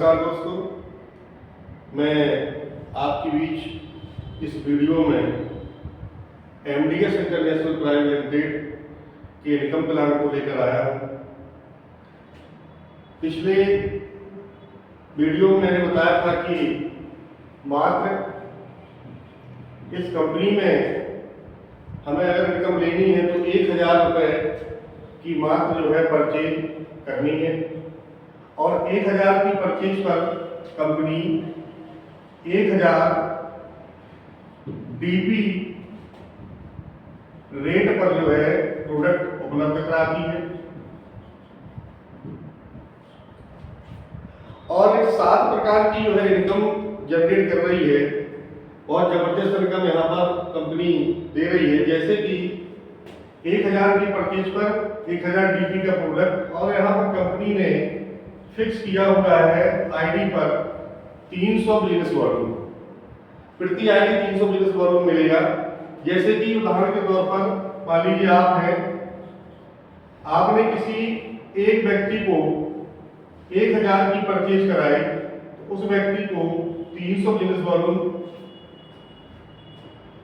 नमस्कार दोस्तों, मैं आपके बीच इस वीडियो में एमडीएस इंटरनेशनल प्राइवेट लिमिटेड के इनकम प्लान को लेकर आया हूँ। पिछले वीडियो में मैंने बताया था कि मात्र इस कंपनी में हमें अगर इनकम लेनी है तो 1000 रुपये की मात्र जो है परचेज करनी है और 1000 की परचेज पर कंपनी 1000 डीपी रेट पर जो है प्रोडक्ट उपलब्ध कराती है और 7 प्रकार की जो है इनकम जनरेट कर रही है। बहुत जबरदस्त इनकम यहाँ पर कंपनी दे रही है, जैसे कि 1000 की परचेज पर 1000 डीपी का प्रोडक्ट और यहाँ पर कंपनी ने फिक्स किया हुआ है आईडी पर 300 बिजनेस वॉल्यूम, प्रति आईडी 300 बिजनेस वॉल्यूम मिलेगा। जैसे कि उदाहरण के तौर पर मान लीजिए आप हैं, आपने किसी एक व्यक्ति को 1000 की परचेज कराई तो उस व्यक्ति को 300 बिजनेस वॉल्यूम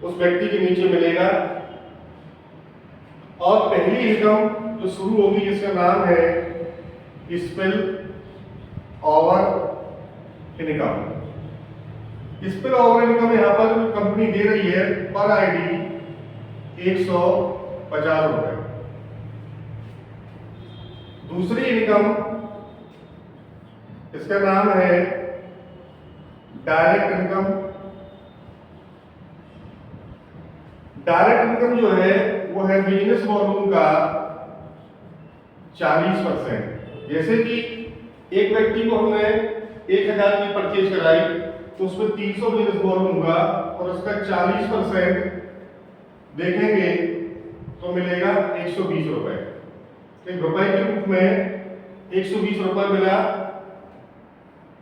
उस व्यक्ति के नीचे मिलेगा। और पहली इनकम जो शुरू होगी जिसका नाम है spill over income. Spill over income यहाँ पर कंपनी दे रही है पर आईडी 150 रुपए। दूसरी इनकम इसका नाम है डायरेक्ट इनकम। डायरेक्ट इनकम जो है वो है बिजनेस वॉल्यूम का 40%। जैसे कि एक व्यक्ति को हमने 1000 की परचेज कराई तो उसमें 300 बिजनेस वॉल्यूम होगा और उसका 40% देखेंगे तो मिलेगा 120 रुपए। एक रुपए के रूप में 120 रुपए मिला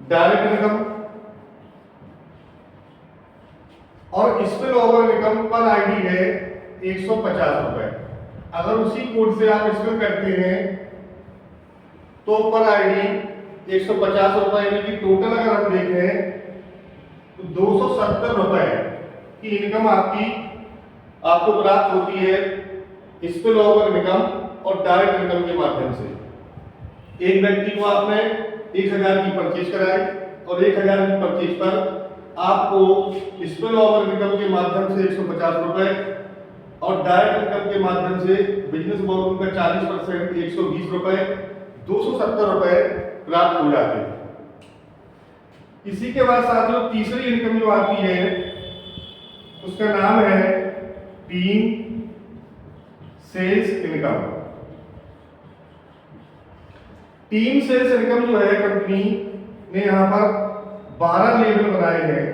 डायरेक्ट इनकम। और स्पिल ओवर इनकम पर आईडी है 150 रुपए। अगर उसी कोड से आप स्पिल करते हैं तो पर आईडी 150 रुपए, यानी कि टोटल अगर हम देखें तो 270 रुपए की इनकम आपको प्राप्त होती है स्पिल ओवर इनकम और डायरेक्ट इनकम के माध्यम से। एक व्यक्ति को आपने 1000 की परचेज कराई और 1000 की परचेज पर आपको स्पिल ओवर इनकम के माध्यम से 150 रुपए और डायरेक्ट इनकम के माध्यम से बिजनेस वॉल्यूम का 40% 120 रुपए, 270 रुपए प्राप्त हो जाते हैं। इसी के बाद साथियों तीसरी इनकम जो आती है उसका नाम है team sales income. Team sales income जो है कंपनी ने यहां पर 12 लेवल बनाए हैं।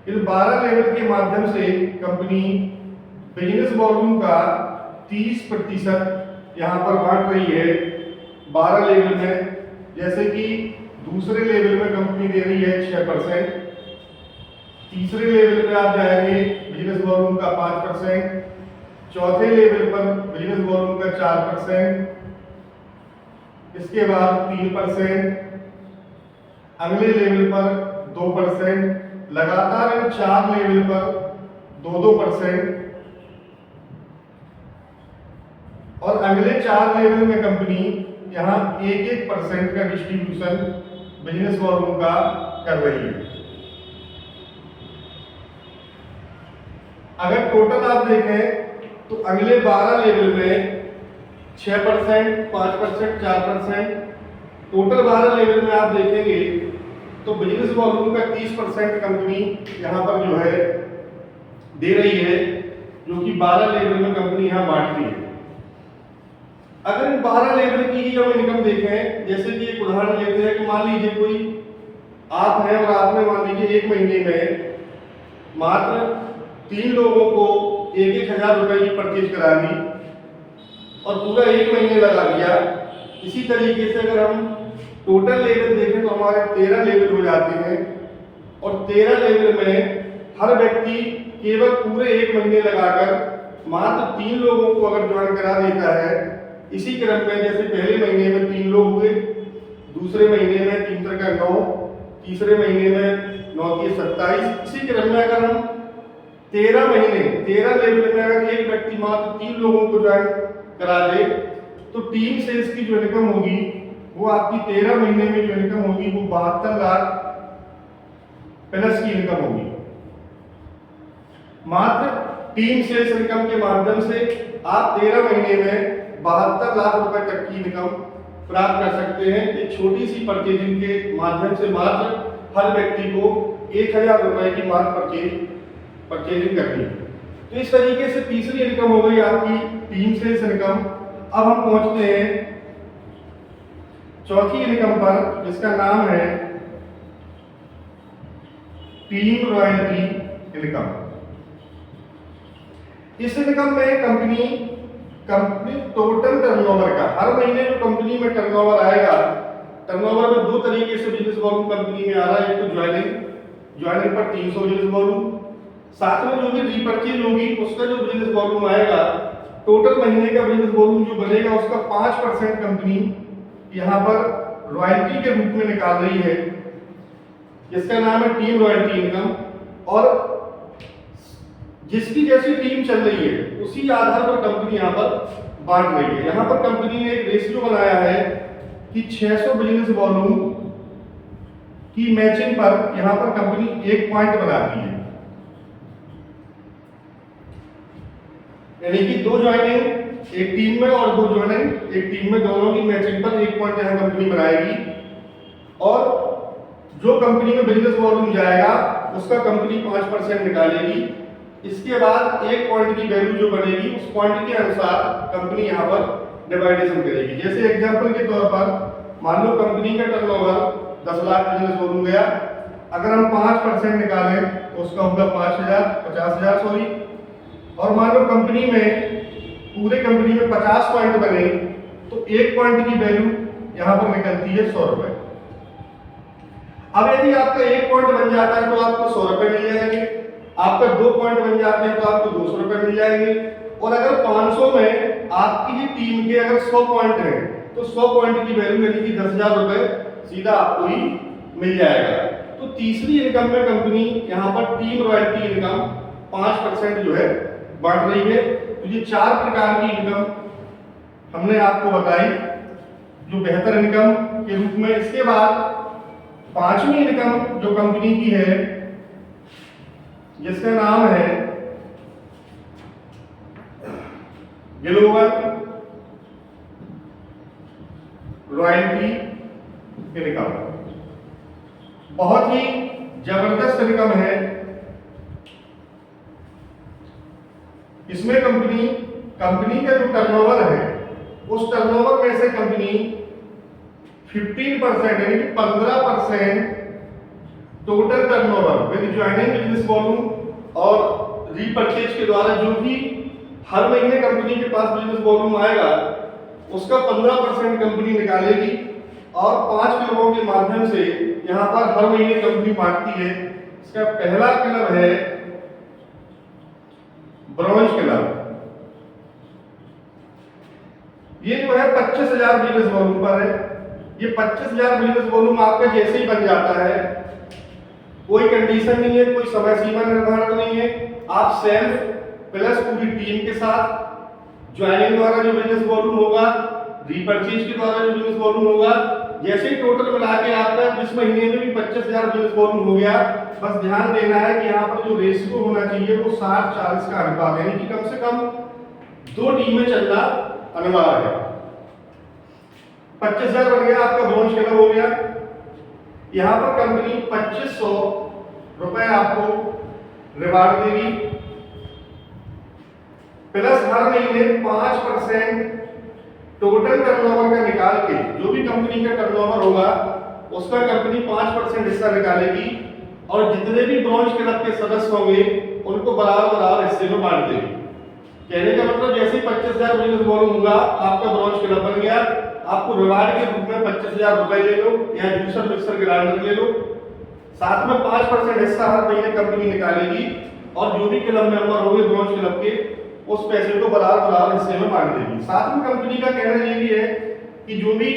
इन 12 लेवल के माध्यम से कंपनी बिजनेस वॉल्यूम का 30% यहां पर बांट रही है 12 लेवल में। जैसे कि दूसरे लेवल में कंपनी दे रही है 6%, तीसरे लेवल पे आप जाएंगे बिजनेस वॉल्यूम का 5%, चौथे लेवल पर बिजनेस वॉल्यूम का 4%, इसके बाद 3%, अगले लेवल पर 2%, लगातार इन 4 लेवल पर 2-2% और अगले 4 लेवल में कंपनी यहाँ 1-1% का डिस्ट्रीब्यूशन बिजनेस वॉल्यूम का कर रही है। अगर टोटल आप देखें तो अगले 12 लेवल में 6%, 5%, 4%, टोटल 12 लेवल में आप देखेंगे तो बिजनेस वॉल्यूम का 30% कंपनी यहाँ पर जो है दे रही है, जो कि 12 लेवल में कंपनी यहाँ बांटती है। अगर इन 12 लेवल की ही हम इनकम देखें, जैसे कि एक उदाहरण लेते हैं कि मान लीजिए कोई आप हैं और आपने मान लीजिए 1 महीने में मात्र 3 लोगों को 1-1000 रुपए की परचेज करा दी और पूरा 1 महीने लगा दिया। इसी तरीके से अगर हम टोटल लेवल देखें तो हमारे 13 लेवल हो जाते हैं और 13 लेवल में हर व्यक्ति केवल पूरे 1 महीने लगाकर मात्र 3 लोगों को अगर ज्वाइन करा देता है, इसी क्रम में जैसे पहले महीने में 3 लोग हुए, दूसरे महीने में 3 का 9, तीसरे महीने में 9 की 27। इसी क्रम में अगर हम 13 महीने 13 लेवल में अगर एक व्यक्ति मात्र 3 लोगों को ज्वाइन करा दे तो टीम से इसकी जो इनकम होगी वो आपकी 13 महीने में जो इनकम होगी वो 72 लाख प्लस की इनकम होगी। मात्र टीम सेल्स इनकम के माध्यम से आप 13 महीने में 72 लाख रुपए तक की इनकम प्राप्त कर सकते हैं। एक छोटी सी परचेजिंग के माध्यम से मात्र हर व्यक्ति को 1000 रुपए की मात्र परचेजिंग करनी है। तो इस तरीके से तीसरी इनकम हो गई आपकी टीम सेल्स इनकम। अब हम पहुंचते हैं चौथी इनकम पर, जिसका नाम है टीम रॉयल्टी इनकम। इस इनकम में कंपनी टोटल टर्नओवर का, हर महीने जो कंपनी में टर्नओवर आएगा, टर्नओवर में दो तरीके से बिजनेस वॉल्यूम कंपनी में आ रहा है। एक तो ज्वाइनिंग पर 300 बिजनेस वॉल्यूम, साथ में जो भी रीपरचेज होगी उसका जो बिजनेस वॉल्यूम आएगा, टोटल महीने का बिजनेस वॉल्यूम जो बनेगा उसका 5% कंपनी यहाँ पर रॉयल्टी के रूप में निकाल रही है, जिसका नाम है टीम रॉयल्टी इनकम। और जिसकी जैसी टीम चल रही है उसी आधार पर कंपनी यहाँ पर बांट रही है। यहाँ पर कंपनी ने एक रेशियो बनाया है कि 600 बिजनेस वॉल्यूम की मैचिंग पर यहाँ पर कंपनी 1 पॉइंट बनाती है, यानी कि 2 ज्वाइनिंग एक टीम में और 2 ज्वाइनिंग एक टीम में, दोनों की मैचिंग पर 1 पॉइंट यहाँ कंपनी बनाएगी। और जो कंपनी में बिजनेस वॉल्यूम जाएगा उसका कंपनी 5% निकालेगी। इसके बाद 1 पॉइंट की वैल्यू जो बनेगी उस पॉइंट के अनुसार कंपनी यहाँ पर डिवाइडेशन करेगी। जैसे एग्जांपल के तौर पर मान लो कंपनी का टर्नओवर 10 लाख बिजनेस वॉल्यूम गया, अगर हम 5% निकालें तो उसका होगा 50,000 सॉरी। और मान लो कंपनी में पूरे कंपनी में 50 पॉइंट बने तो 1 पॉइंट की वैल्यू यहाँ पर निकलती है 100 रुपए। अब यदि आपका 1 पॉइंट बन जाता है तो आपको 100 रुपए मिल जाएंगे, आपका 2 पॉइंट बन जाते हैं तो आपको 200 रुपए मिल जाएंगे। और अगर 500 में आपकी ही टीम के अगर 100 पॉइंट हैं तो 100 पॉइंट की वैल्यू यानी कि 10,000 रुपए सीधा आपको ही मिल जाएगा। तो तीसरी इनकम में कंपनी यहाँ पर टीम रॉयल्टी इनकम 5% जो है बांट रही है। तो ये 4 प्रकार की इनकम हमने आपको बताई जो बेहतर इनकम के रूप में। इसके बाद 5वीं इनकम जो कंपनी की है जिसका नाम है ग्लोबल रॉयल्टी इनकम। बहुत ही जबरदस्त इनकम है। इसमें कंपनी का जो टर्नओवर है उस टर्नओवर में से कंपनी 15% यानी कि 15% total turnover with joining business volume और रीपरचेज के द्वारा जो भी हर महीने कंपनी के पास बिजनेस वॉल्यूम आएगा उसका 15% कंपनी निकालेगी। और 5 क्लबों के माध्यम से यहाँ पर हर महीने कंपनी बांटती है। इसका पहला क्लब है ब्रॉन्ज क्लब। ये जो है 25,000 बिजनेस वॉल्यूम पर है। ये 25,000 बिजनेस वॉल्यूम आपका जैसे ही बन जाता है, कोई कंडीशन नहीं है, कोई समय सीमा निर्धारित नहीं है, आप सेल्फ प्लस पूरी टीम के साथ ज्वाइनिंग द्वारा जो बिजनेस वॉल्यूम होगा, रीपरचेज के द्वारा जो बिजनेस वॉल्यूम होगा, जैसे ही टोटल मिला के आपका जिस महीने में भी 25,000 बिजनेस वॉल्यूम हो गया, बस ध्यान देना है कि यहाँ पर जो रेशियो होना चाहिए वो 60-40 का अनुपात है, यानी कि कम से कम 2 टीमें चलना अनिवार्य है। 25,000 बन गया, आपका ब्रॉन्ज क्लब हो गया। यहाँ पर कंपनी 2500 रुपए आपको रिवार्ड देगी, प्लस हर महीने 5% टोटल टर्नओवर का निकाल के, जो भी कंपनी का टर्नओवर होगा उसका कंपनी 5% हिस्सा निकालेगी और जितने भी ब्रॉन्ज क्लब के सदस्य होंगे उनको बराबर हिस्से में बांट देगी। कहने का मतलब जैसे ही 25,000 बिजनेस वॉल्यूम होगा आपका ब्रॉन्ज क्लब बन गया, आपको रिवार्ड के रूप में 25,000 रुपए ले लो या जूसर मिक्सर ग्राइंडर ले लो, साथ में 5% हिस्सा हर महीने कंपनी निकालेगी और जो भी क्लब मेंबर होंगे ब्रॉन्ज क्लब के उस पैसे को बराबर हिस्से में बांट देगी। साथ में कंपनी का कहना ये भी है कि जो भी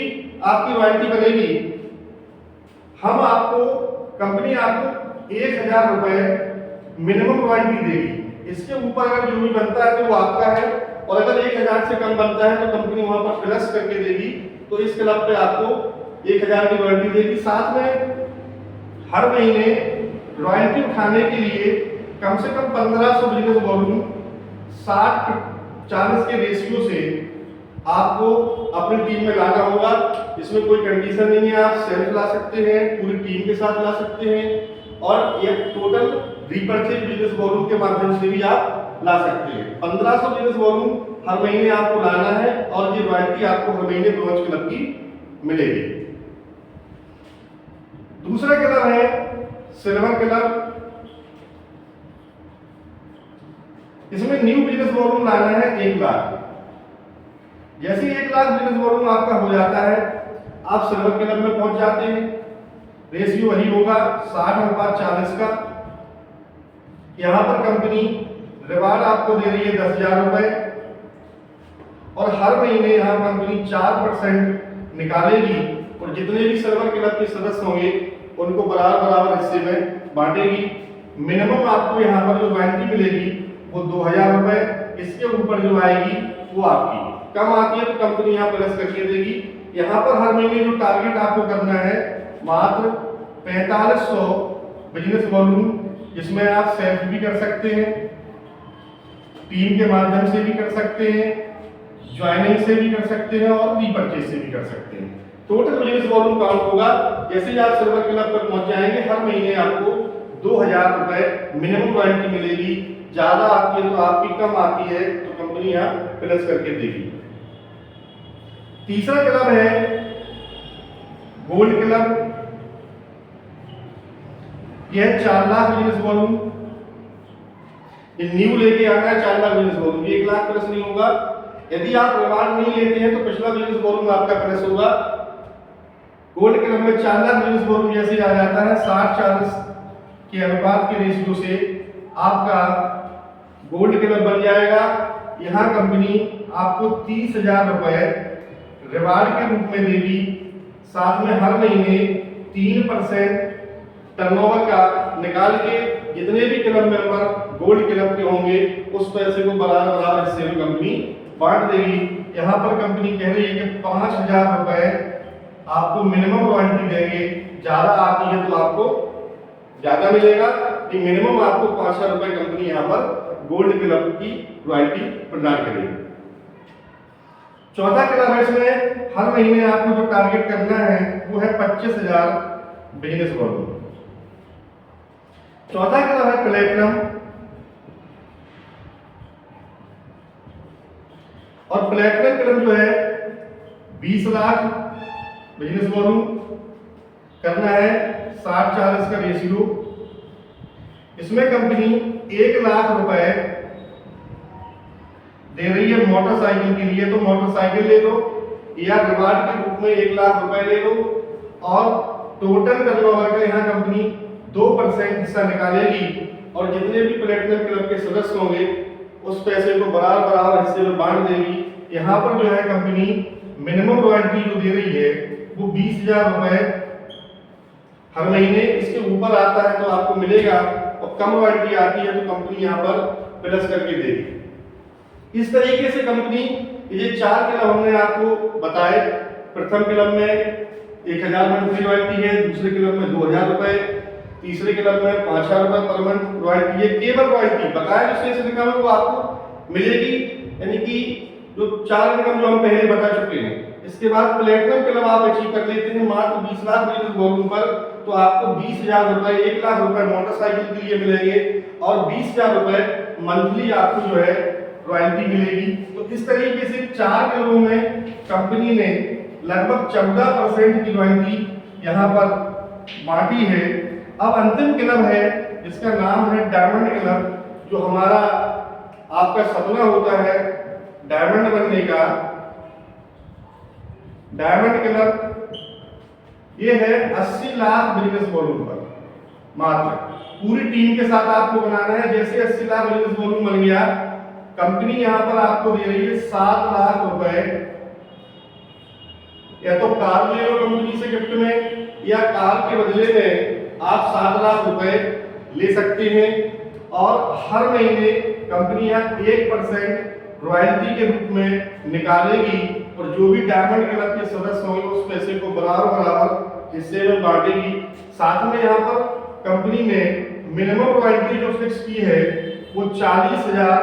आपकी रॉयल्टी बनेगी, हम आपको कंपनी आपको 1000 रुपए मिनिमम रॉयल्टी देगी। इसके ऊपर अगर जो भी बनता है तो वो आपका है, और अगर 1000 से कम बनता है तो कंपनी वहां पर प्लस करके देगी। तो इस क्लब पे आपको 1000 की रॉयल्टी देगी। साथ में हर महीने रॉयल्टी उठाने के लिए कम से कम 1500 बिजनेस वॉल्यूम 60-40 के रेशियो से आपको अपनी टीम में लाना होगा। इसमें कोई कंडीशन नहीं है, आप सेल्फ ला सकते हैं, पूरी टीम के साथ ला सकते हैं, और एक टोटल रीपर्चेज बिजनेस वॉल्यूम के माध्यम से भी आप ला सकते हैं। 1500 बिजनेस वॉल्यूम हर महीने आपको लाना है, और ये रॉयल्टी आपको हर महीने ब्रोंज क्लब की मिलेगी। दूसरा क्लब है सिल्वर क्लब। इसमें न्यू बिजनेस वॉल्यूम लाना है 1 लाख। जैसे 1 लाख बिजनेस वॉल्यूम आपका हो जाता है, आप सिल्वर क्लब में पहुंच जाते हैं। रेशियो वही होगा 60/40 का। यहां पर कंपनी रिवार्ड आपको दे रही है 10,000 रुपए, और हर महीने यहां कंपनी 4% निकालेगी, और जितने भी सिल्वर क्लब के सदस्य होंगे उनको बराबर हिस्से में बांटेगी। मिनिमम आपको यहाँ पर जो रॉयल्टी मिलेगी वो 2000 रुपए, इसके ऊपर जो आएगी वो आपकी। कम आती है तो कंपनी यहाँ प्लस करके देगी। यहाँ पर हर महीने जो टारगेट आपको करना है मात्र 4500 बिजनेस वॉल्यूम, जिसमें आप सेल्फ भी कर सकते हैं, टीम के माध्यम से भी कर सकते हैं, ज्वाइनिंग से भी कर सकते हैं, और रीपरचेज से भी कर सकते हैं। टोटल बिजनेस वॉल्यूम काउंट होगा। जैसे ही आप सिल्वर क्लब पर पहुंच जाएंगे, हर महीने आपको 2000 रुपए मिनिमम रॉयल्टी मिलेगी। ज्यादा आती है तो आपकी, कम आती है तो कंपनी यहाँ प्लस करके देगी। तीसरा क्लब है गोल्ड क्लब। यह 4 लाख बिजनेस वॉल्यूम, ये न्यू लेके आना है 4 lakh business volume, 1 lakh plus नहीं होगा। यदि आप रिवार्ड नहीं लेते हैं तो पिछला बिजनेस वॉल्यूम आपका प्लस होगा। गोल्ड क्लब में 4 लाख बिजनेस वॉल्यूम जैसे आ जाता है, 60-40 के अनुपात के रेशियो से आपका गोल्ड क्लब बन जाएगा। यहाँ कंपनी आपको 30,000 रुपए रिवार्ड के रूप में देगी। साथ में हर महीने 3% टर्नओवर का निकाल के जितने भी क्लब मेंबर गोल्ड क्लब के होंगे उस पैसे को बराबर हिस्से में कंपनी बांट देगी। यहाँ पर कंपनी कह रही है कि 5000 रुपए आपको मिनिमम रॉयल्टी देंगे। ज्यादा आती है तो आपको ज्यादा मिलेगा, कि मिनिमम आपको 5000 रुपए कंपनी यहाँ पर गोल्ड क्लब की रॉयल्टी प्रदान करेगी। चौथा क्लब है, इसमें हर महीने आपको जो टारगेट करना है वो है 25,000 बिजनेस वॉल्यूम। चौथा क्लब है प्लेटिनम, और प्लेटिनम क्लब जो है 20 लाख बिजनेस वॉल्यूम करना है, 60-40 का रेशियो। इसमें कंपनी 1 लाख रुपए दे रही है मोटरसाइकिल के लिए, तो मोटरसाइकिल ले लो, या रिवार्ड के रूप में 1 लाख रुपए ले लो, और टोटल टर्नओवर का यहाँ कंपनी 2% हिस्सा निकालेगी, और जितने भी प्लेटिनम क्लब के सदस्य होंगे उस पैसे को बराबर हिस्से में बांट देगी। यहाँ पर जो है कंपनी मिनिमम रॉयल्टी जो दे रही है वो 20,000 रुपए हर महीने। इसके ऊपर आता है तो आपको मिलेगा, और कम रॉयल्टी आती है तो कंपनी यहाँ पर प्लस करके देगी। इस तरीके से कंपनी, ये 4 क्लब हमने आपको बताए। प्रथम क्लब में 1000 मंथली रॉयल्टी है, दूसरे क्लब में 2000 रुपए, तीसरे क्लब में 5000 रुपए पर मंथ रॉयल्टी है। केवल रॉयल्टी बकाया जो शेष इनकम है वो आपको मिलेगी, यानी कि जो 4 इनकम जो हम पहले बता चुके हैं। इसके बाद प्लेटिनम क्लब आप अचीव कर लेते हैं मात्र 20 लाख बिजनेस वॉल्यूम पर, तो आपको 20,000 रुपए, 1 लाख रुपए मोटरसाइकिल के लिए मिलेंगे, और 20,000 रुपए मंथली आपको जो है रॉयल्टी मिलेगी। तो इस तरीके से 4 क्लबों में कंपनी ने लगभग 14% की रॉयल्टी यहाँ पर बांटी है। अब अंतिम क्लब है, इसका नाम है डायमंड क्लब, जो हमारा आपका सपना होता है डायमंड बनने का। डायमंड क्लब ये है 80 लाख बिजनेस वॉल्यूम पर, मात्र पूरी टीम के साथ आपको बनाना है। जैसे 80 लाख बिजनेस वॉल्यूम बन गया, कंपनी यहाँ पर आपको दे रही है 7 लाख रुपए या तो कार ले लो कंपनी से गिफ्ट में, या कार के बदले में आप 7 लाख रुपए ले सकते हैं। और हर महीने कंपनी यहाँ 1% रॉयल्टी के रूप में निकालेगी, और जो भी डायमंड क्लब के सदस्य होंगे उस पैसे को बराबर बराबर हिस्से में बांटेगी। साथ में यहाँ पर कंपनी ने मिनिमम रॉयल्टी जो फिक्स की है वो 40,000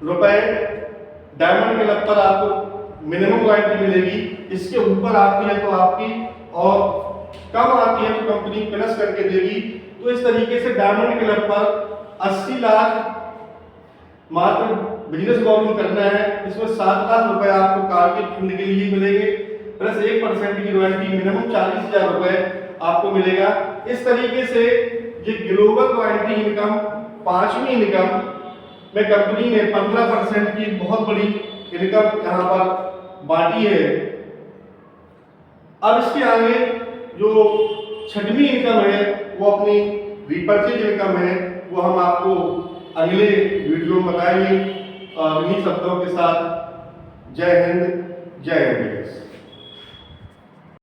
रुपए डायमंड क्लब पर आपको मिनिमम रॉयल्टी मिलेगी। इसके ऊपर आती है तो आपकी, और कम आती है तो कंपनी प्लस करके देगी। तो इस तरीके से डायमंड क्लब पर 80 लाख मात्र बिजनेस लॉगिंग करना है। इसमें 7 लाख रुपए आपको कार के फंड के लिए मिलेंगे, प्लस 1% की रॉयल्टी, मिनिमम 40,000 रुपए आपको मिलेगा। इस तरीके से ये ग्लोबल रॉयल्टी इनकम 5वीं इनकम में कंपनी ने 15% की बहुत बड़ी इनकम यहाँ पर बांटी है। अब इसके आगे जो 6वीं इनकम है वो अपनी रिपर्चेज इनकम है, वो हम आपको अगले वीडियो में बताएंगे। और इन्हीं शब्दों के साथ जय हिंद, जय एमबीबीएस।